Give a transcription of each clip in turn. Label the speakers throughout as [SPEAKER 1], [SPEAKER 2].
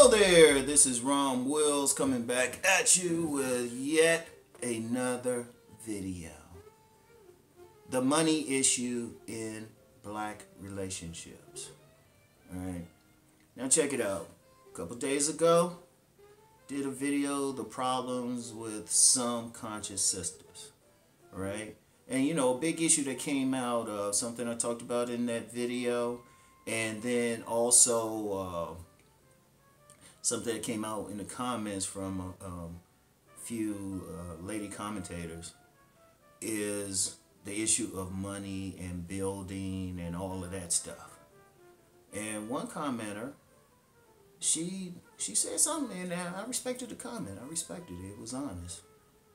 [SPEAKER 1] Hello there, this is Rom Wills coming back at you with yet another video. The money issue in black relationships. Alright, now check it out. A couple days ago, did a video, the problems with some conscious sisters. Alright, and you know, a big issue that came out of something I talked about in that video, and then also something that came out in the comments from a few lady commentators is the issue of money and building and all of that stuff. And one commenter, she said something, and I respected the comment. I respected it. It was honest.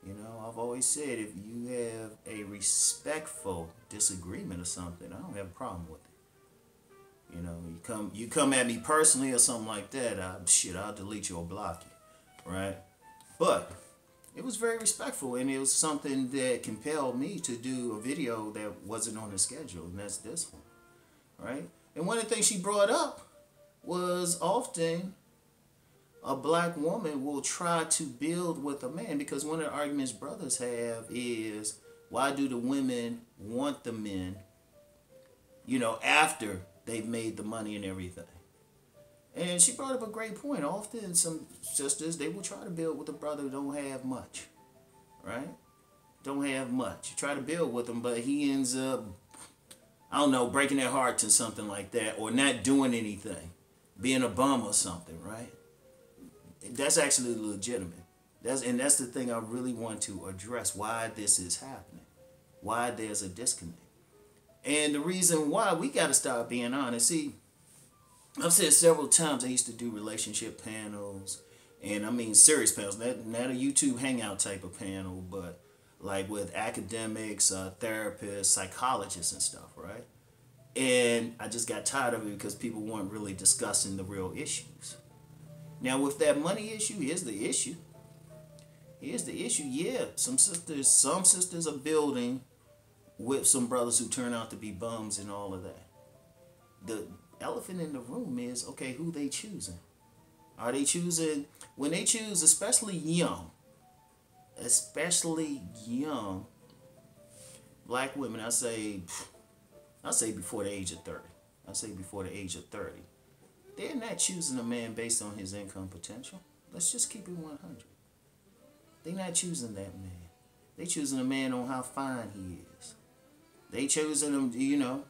[SPEAKER 1] You know, I've always said if you have a respectful disagreement or something, I don't have a problem with it. You know, you come at me personally or something like that, I'll delete you or block you, right? But it was very respectful, and it was something that compelled me to do a video that wasn't on the schedule, and that's this one, right? And one of the things she brought up was often a black woman will try to build with a man, because one of the arguments brothers have is, why do the women want the men, you know, after they've made the money and everything? And she brought up a great point. Often some sisters, they will try to build with a brother who don't have much, right? Don't have much. You try to build with him, but he ends up, I don't know, breaking their hearts or something like that, or not doing anything, being a bum or something, right? That's actually legitimate. That's the thing I really want to address, why this is happening, why there's a disconnect. And the reason why, we got to start being honest. See, I've said several times I used to do relationship panels, and I mean serious panels, not a YouTube hangout type of panel, but like with academics, therapists, psychologists and stuff, right? And I just got tired of it because people weren't really discussing the real issues. Now with that money issue, here's the issue. Here's the issue. Yeah, some sisters are building with some brothers who turn out to be bums and all of that. The elephant in the room is, okay, who they choosing? Are they choosing, when they choose, especially young black women, I say before the age of 30. I say before the age of 30. They're not choosing a man based on his income potential. Let's just keep it 100. They're not choosing that man. They choosing a man on how fine he is. They choosing him, you know,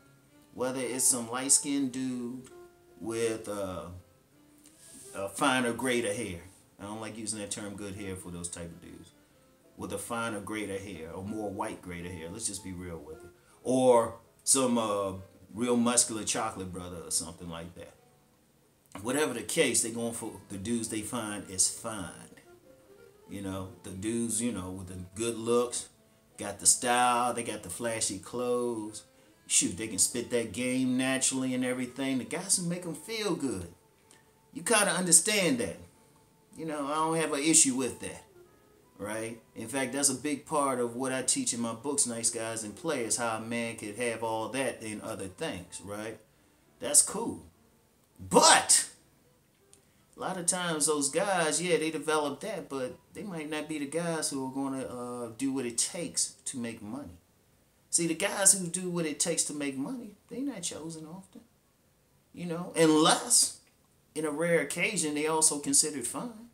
[SPEAKER 1] whether it's some light-skinned dude with a finer, greater hair. I don't like using that term good hair for those type of dudes. With a finer, greater hair, or more white, greater hair. Let's just be real with it. Or some real muscular chocolate brother or something like that. Whatever the case, they're going for the dudes they find is fine. You know, the dudes, you know, with the good looks, got the style, they got the flashy clothes. Shoot, they can spit that game naturally and everything. The guys who make them feel good. You kind of understand that. You know, I don't have an issue with that. Right? In fact, that's a big part of what I teach in my books, Nice Guys and Players, how a man could have all that and other things, right? That's cool. But a lot of times those guys, yeah, they develop that, but they might not be the guys who are going to do what it takes to make money. See, the guys who do what it takes to make money, they're not chosen often. You know, unless, in a rare occasion, they also considered fine.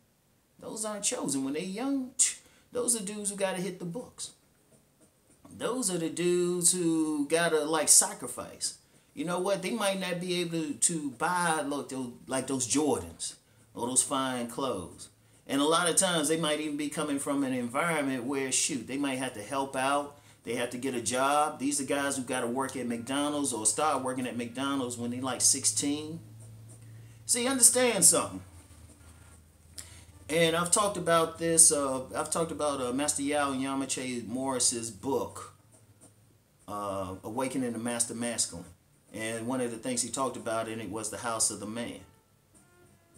[SPEAKER 1] Those aren't chosen. When they're young, those are dudes who got to hit the books. Those are the dudes who got to, like, sacrifice. You know what? They might not be able to buy like those Jordans or those fine clothes. And a lot of times they might even be coming from an environment where, shoot, they might have to help out. They have to get a job. These are guys who got to work at McDonald's or start working at McDonald's when they're like 16. See, understand something. And I've talked about this. I've talked about Master Yao Yamache Morris's book, Awakening the Master Masculine. And one of the things he talked about in it was the house of the man.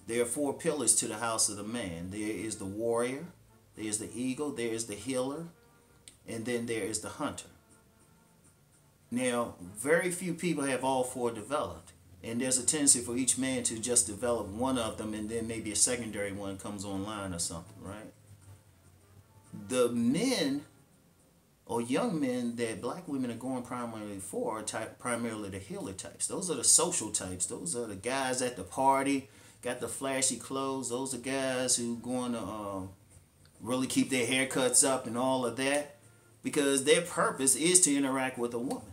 [SPEAKER 1] There are 4 pillars to the house of the man. There is the warrior, there is the eagle, there is the healer, and then there is the hunter. Now, very few people have all 4 developed. And there's a tendency for each man to just develop one of them, and then maybe a secondary one comes online or something, right? The men or young men that black women are going primarily for are primarily the healer types. Those are the social types. Those are the guys at the party, got the flashy clothes. Those are guys who going to really keep their haircuts up and all of that, because their purpose is to interact with a woman.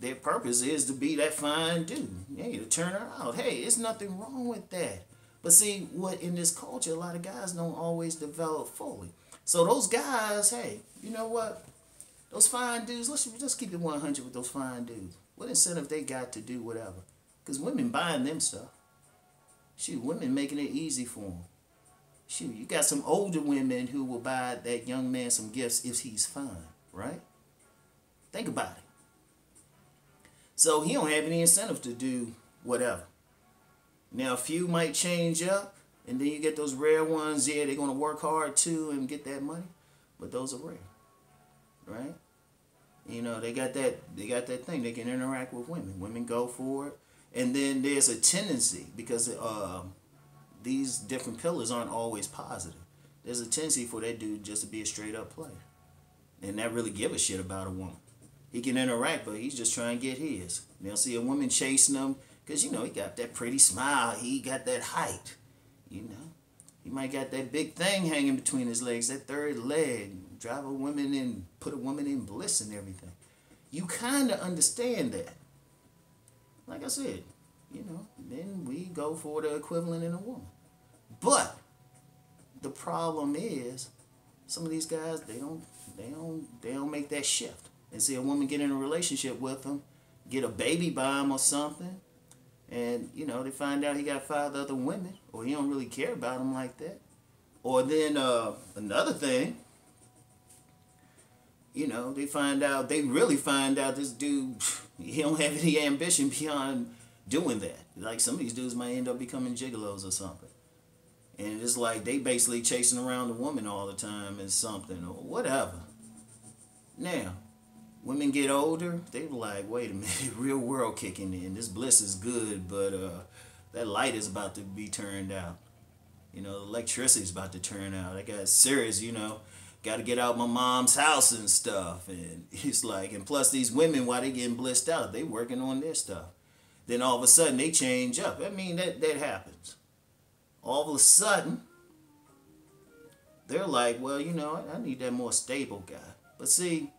[SPEAKER 1] Their purpose is to be that fine dude. Hey, to turn her out. Hey, it's nothing wrong with that. But see, what in this culture, a lot of guys don't always develop fully. So those guys, hey, you know what? Those fine dudes, let's just keep it 100 with those fine dudes. What incentive they got to do whatever? Because women buying them stuff. Shoot, women making it easy for them. Shoot, you got some older women who will buy that young man some gifts if he's fine, right? Think about it. So he don't have any incentive to do whatever. Now, a few might change up, and then you get those rare ones. Yeah, they're going to work hard too and get that money, but those are rare, right? You know, they got that thing. They can interact with women. Women go for it, and then there's a tendency, because these different pillars aren't always positive. There's a tendency for that dude just to be a straight up player and not really give a shit about a woman. He can interact, but he's just trying to get his. They'll see a woman chasing him because, you know, he got that pretty smile. He got that height, you know. He might got that big thing hanging between his legs, that third leg, drive a woman in, put a woman in bliss and everything. You kind of understand that. Like I said, you know, then we go for the equivalent in a woman. But the problem is, some of these guys, they don't make that shift. And see a woman get in a relationship with him, get a baby by him or something, and, you know, they find out he got 5 other women, or he don't really care about them like that. Or then another thing, you know, they really find out this dude, he don't have any ambition beyond doing that. Like some of these dudes might end up becoming gigolos or something. And it's like they basically chasing around the woman all the time and something, or whatever. Now, women get older, they like, wait a minute, real world kicking in. This bliss is good, but that light is about to be turned out. You know, the electricity is about to turn out. I got serious, you know, got to get out my mom's house and stuff. And it's like, and plus these women, while they getting blissed out, they working on their stuff. Then all of a sudden they change up. I mean, that happens. All of a sudden, they're like, well, you know, I need that more stable guy. But see,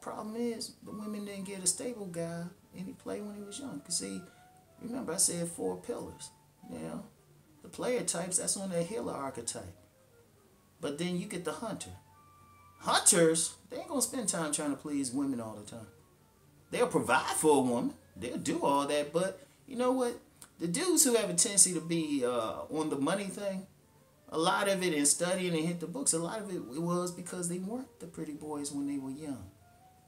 [SPEAKER 1] problem is, the women didn't get a stable guy any play when he was young. Because see, remember I said 4 pillars. Now, the player types, that's on their healer archetype. But then you get the hunter. Hunters, they ain't going to spend time trying to please women all the time. They'll provide for a woman. They'll do all that. But you know what? The dudes who have a tendency to be on the money thing, a lot of it in studying and hit the books, a lot of it was because they weren't the pretty boys when they were young.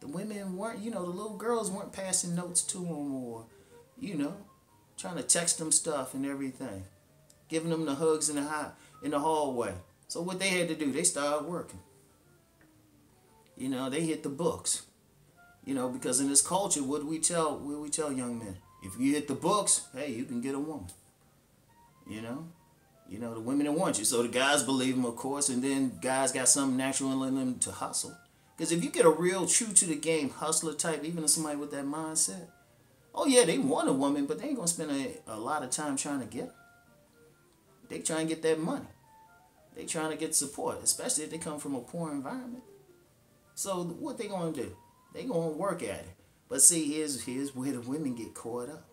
[SPEAKER 1] The women weren't, you know, the little girls weren't passing notes to them or, you know, trying to text them stuff and everything. Giving them the hugs in the hallway. So what they had to do, they started working. You know, they hit the books. You know, because in this culture, what do we tell young men? If you hit the books, hey, you can get a woman. You know, the women that want you. So the guys believe them, of course, and then guys got something natural in them to hustle. Because if you get a real true to the game hustler type, even somebody with that mindset, oh yeah, they want a woman, but they ain't going to spend a lot of time trying to get her. They trying to get that money. They trying to get support, especially if they come from a poor environment. So what they going to do? They going to work at it. But see, here's where the women get caught up.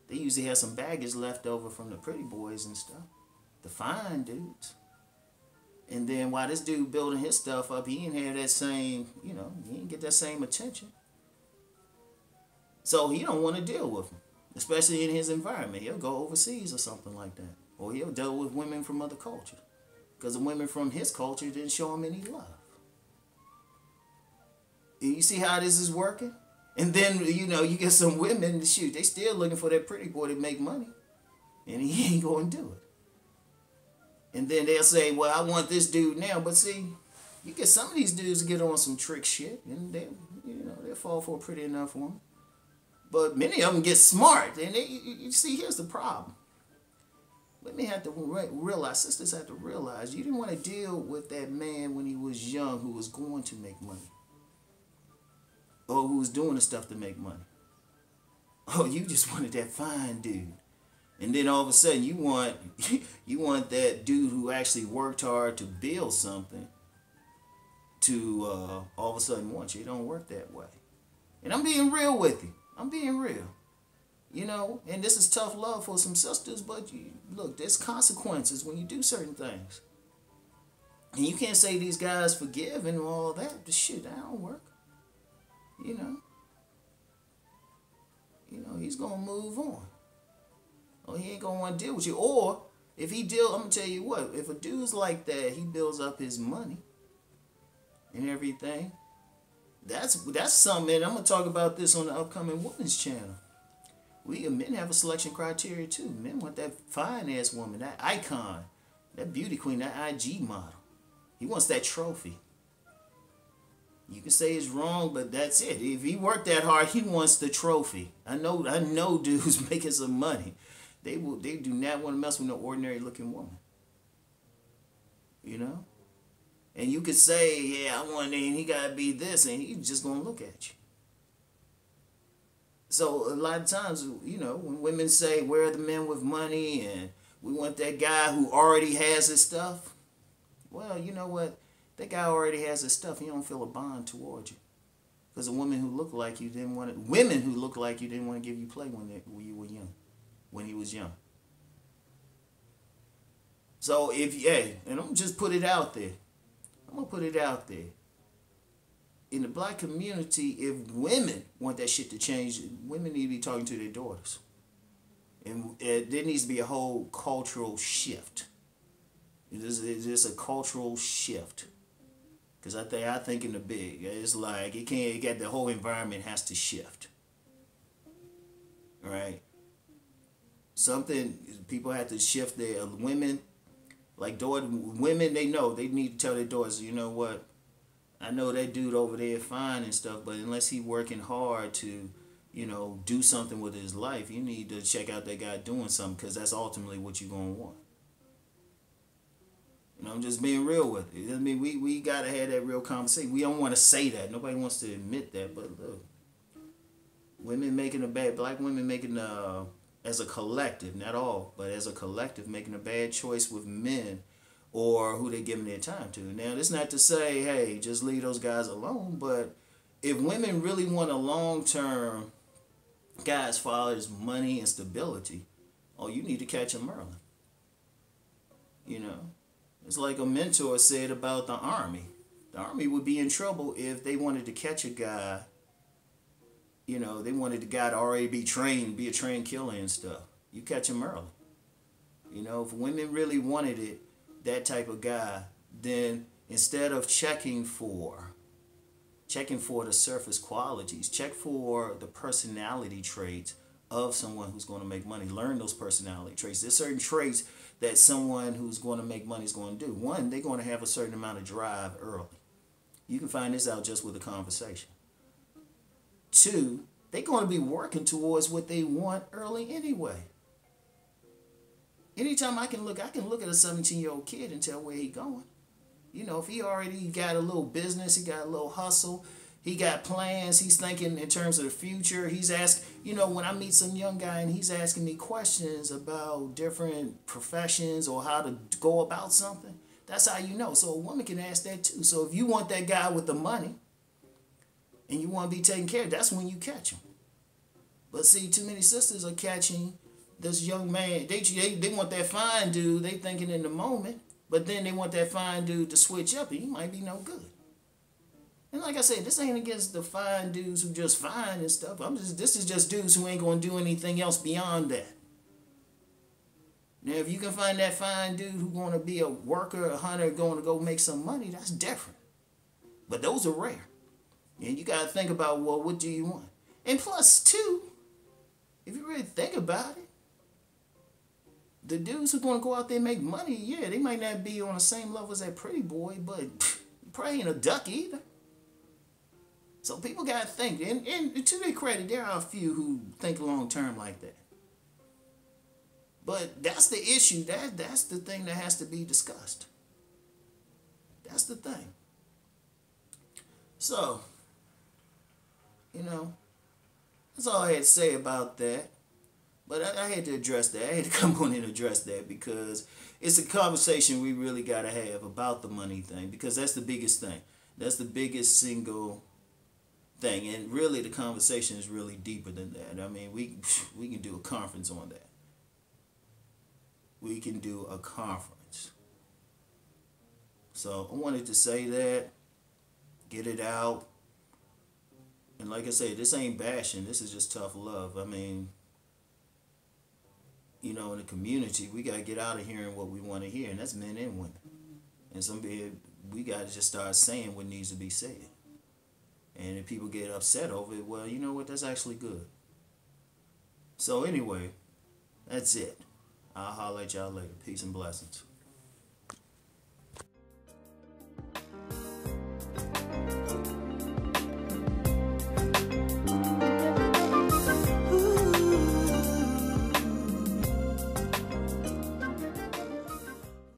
[SPEAKER 1] They usually have some baggage left over from the pretty boys and stuff. The fine dudes. And then while this dude building his stuff up, he didn't have that same, you know, he didn't get that same attention. So he don't want to deal with them, especially in his environment. He'll go overseas or something like that. Or he'll deal with women from other cultures. Because the women from his culture didn't show him any love. You see how this is working? And then, you know, you get some women, shoot, they still looking for that pretty boy to make money. And he ain't going to do it. And then they'll say, well, I want this dude now. But see, you get some of these dudes to get on some trick shit. And they'll fall for a pretty enough woman. But many of them get smart. And you see, here's the problem. Women have to realize, sisters have to realize, you didn't want to deal with that man when he was young who was going to make money. Or who was doing the stuff to make money. Oh, you just wanted that fine dude. And then all of a sudden you want that dude who actually worked hard to build something to all of a sudden want you. It don't work that way. And I'm being real with you. I'm being real. You know, and this is tough love for some sisters, but look, there's consequences when you do certain things. And you can't say these guys forgive and all that. But shit, that don't work. You know, he's going to move on. Or he ain't going to want to deal with you. Or if he deal, I'm going to tell you what, if a dude's like that, he builds up his money and everything. That's something, and I'm going to talk about this on the upcoming Women's Channel. Men have a selection criteria too. Men want that fine-ass woman, that icon, that beauty queen, that IG model. He wants that trophy. You can say it's wrong, but that's it. If he worked that hard, he wants the trophy. I know dudes making some money. They do not want to mess with no ordinary looking woman. You know? And you could say, yeah, I want him, he gotta be this, and he's just gonna look at you. So a lot of times, when women say, where are the men with money, and we want that guy who already has his stuff, well, you know what? That guy already has his stuff. He don't feel a bond towards you. Because women who look like you didn't want to give you play when you were young, when he was young. So and I'm going to just put it out there. In the black community, if women want that shit to change, women need to be talking to their daughters. And there needs to be a whole cultural shift. It's a cultural shift. Because I think in the big, it's like the whole environment has to shift. Right? People have to shift their women, women, they know, they need to tell their daughters, you know what? I know that dude over there fine and stuff, but unless he working hard to, do something with his life, you need to check out that guy doing something, because that's ultimately what you're going to want. I'm just being real with it. I mean, we got to have that real conversation. We don't want to say that. Nobody wants to admit that, but look. Black women making as a collective, not all, but as a collective, making a bad choice with men or who they giving their time to. Now, that's not to say, hey, just leave those guys alone, but if women really want a long-term guy as far as money and stability, you need to catch them early. It's like a mentor said about the Army. The Army would be in trouble if they wanted to catch a guy, they wanted the guy to already be a trained killer and stuff. You catch him early. If women really wanted it, that type of guy, then instead of checking for the surface qualities, check for the personality traits of someone who's going to make money. Learn those personality traits. There's certain traits that someone who's going to make money is going to do. One, they're going to have a certain amount of drive early. You can find this out just with a conversation. Two, they're going to be working towards what they want early anyway. Anytime I can look at a 17-year-old kid and tell where he's going. If he already got a little business, he got a little hustle, he got plans, he's thinking in terms of the future. He's asking, when I meet some young guy and he's asking me questions about different professions or how to go about something, that's how you know. So a woman can ask that too. So if you want that guy with the money and you want to be taken care of, that's when you catch him. But see, too many sisters are catching this young man. They want that fine dude. They thinking in the moment, but then they want that fine dude to switch up and he might be no good. And like I said, this ain't against the fine dudes who just fine and stuff. This is just dudes who ain't going to do anything else beyond that. Now, if you can find that fine dude who's going to be a worker, a hunter, going to go make some money, that's different. But those are rare. And you got to think about, well, what do you want? And plus, too, if you really think about it, the dudes who going to go out there and make money, yeah, they might not be on the same level as that pretty boy, but probably ain't a duck either. So people got to think. And to their credit, there are a few who think long term like that. But that's the issue. That's the thing that has to be discussed. That's the thing. So, that's all I had to say about that. But I had to address that. I had to come on and address that because it's a conversation we really got to have about the money thing, because that's the biggest thing. That's the biggest single thing. And really the conversation is really deeper than that. I mean, we can do a conference on that. We can do a conference. So I wanted to say that, get it out. And like I said, this ain't bashing. This is just tough love. I mean, in the community, we got to get out of hearing what we want to hear, and that's men and women. And we got to just start saying what needs to be said. And if people get upset over it, well, you know what? That's actually good. So anyway, that's it. I'll holler at y'all later. Peace and blessings.